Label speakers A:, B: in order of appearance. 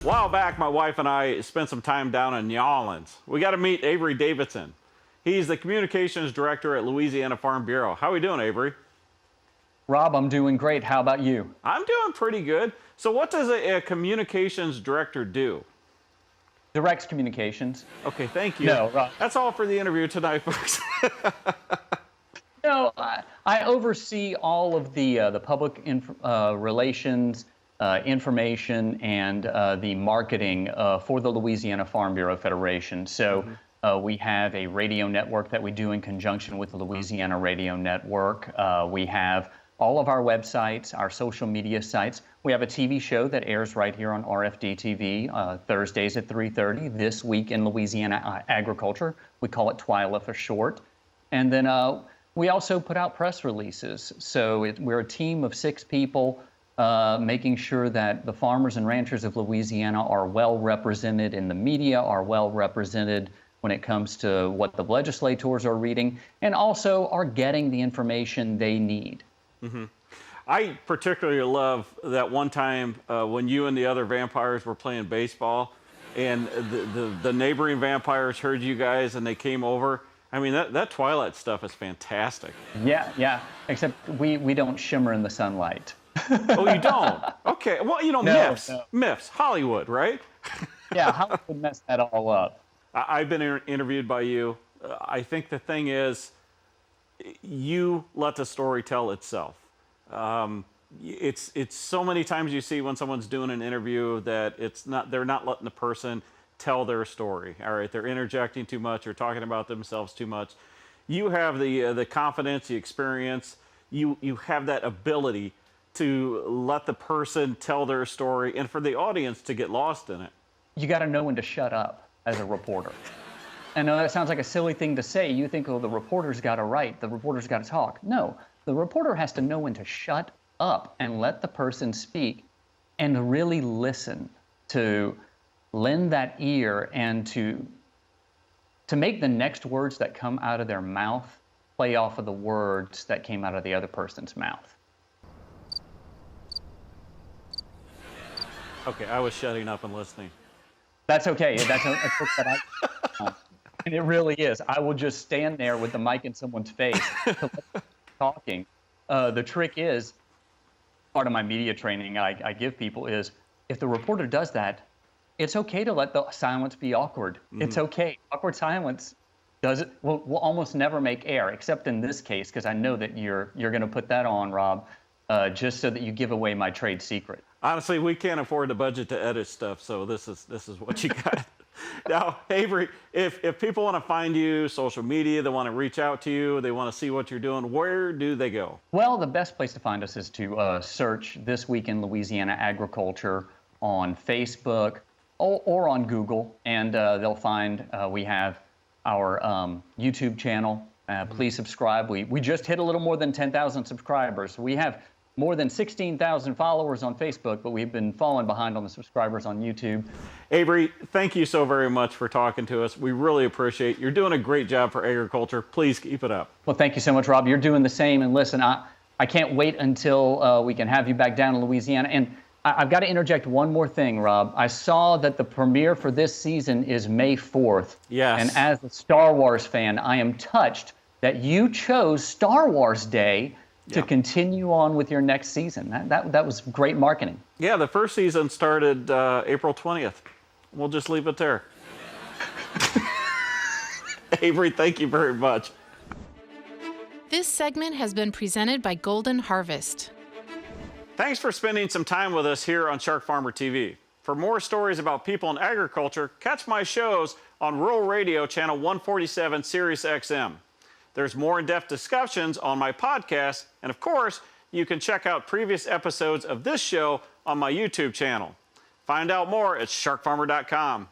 A: A while back, my wife and I spent some time down in New Orleans. We got to meet Avery Davidson. He's the communications director at Louisiana Farm Bureau. How are we doing, Avery?
B: Rob, I'm doing great. How about you?
A: I'm doing pretty good. So what does a communications director do?
B: Directs communications.
A: Okay, thank you.
B: No, Rob.
A: That's all for the interview tonight, folks.
B: No, I oversee all of the public relations, information, and the marketing for the Louisiana Farm Bureau Federation. So we have a radio network that we do in conjunction with the Louisiana Radio Network. We have all of our websites, our social media sites. We have a TV show that airs right here on RFD-TV Thursdays at 3:30. This week in Louisiana Agriculture, we call it Twyla for short. And then we also put out press releases. So we're a team of 6 people making sure that the farmers and ranchers of Louisiana are well represented in the media, are well represented when it comes to what the legislators are reading, and also are getting the information they need.
A: Mm-hmm. I particularly love that one time when you and the other vampires were playing baseball, and the neighboring vampires heard you guys and they came over. I mean, that Twilight stuff is fantastic.
B: Yeah. Except we don't shimmer in the sunlight.
A: Oh, you don't? Okay. Well, you know,
B: No.
A: Myths, Hollywood, right?
B: Yeah, Hollywood messed that all up.
A: I've been interviewed by you. I think the thing is, you let the story tell itself. It's so many times you see when someone's doing an interview that they're not letting the person tell their story. All right, they're interjecting too much or talking about themselves too much. You have the confidence, the experience. You have that ability to let the person tell their story and for the audience to get lost in it.
B: You got to know when to shut up as a reporter. I know that sounds like a silly thing to say. You think, oh, the reporter's got to write, the reporter's got to talk. No, the reporter has to know when to shut up and let the person speak and really listen, to lend that ear and to make the next words that come out of their mouth play off of the words that came out of the other person's mouth.
A: Okay, I was shutting up and listening.
B: That's okay. That's a trick that and it really is. I will just stand there with the mic in someone's face to let them talking. The trick is, part of my media training I give people is, if the reporter does that, it's okay to let the silence be awkward. Mm-hmm. It's okay. Awkward silence will almost never make air, except in this case, because I know that you're going to put that on, Rob, just so that you give away my trade secret.
A: Honestly, we can't afford the budget to edit stuff, so this is what you got. Now, Avery, if people want to find you, social media, they want to reach out to you, they want to see what you're doing, where do they go? Well,
B: the best place to find us is to search This Week in Louisiana Agriculture on Facebook or on Google, and they'll find we have our YouTube channel. Please subscribe. We just hit a little more than 10,000 subscribers. We have more than 16,000 followers on Facebook, but we've been falling behind on the subscribers on YouTube.
A: Avery, thank you so very much for talking to us. We really appreciate it. You're doing a great job for agriculture. Please keep it up.
B: Well, thank you so much, Rob. You're doing the same. And listen, I can't wait until we can have you back down in Louisiana. And I've got to interject one more thing, Rob. I saw that the premiere for this season is May 4th.
A: Yes.
B: And as a Star Wars fan, I am touched that you chose Star Wars Day to continue on with your next season. That was great marketing.
A: Yeah, the first season started April 20th. We'll just leave it there. Avery, thank you very much.
C: This segment has been presented by Golden Harvest.
A: Thanks for spending some time with us here on SharkFarmer TV. For more stories about people in agriculture, catch my shows on Rural Radio Channel 147 Sirius XM. There's more in-depth discussions on my podcast, and of course, you can check out previous episodes of this show on my YouTube channel. Find out more at sharkfarmer.com.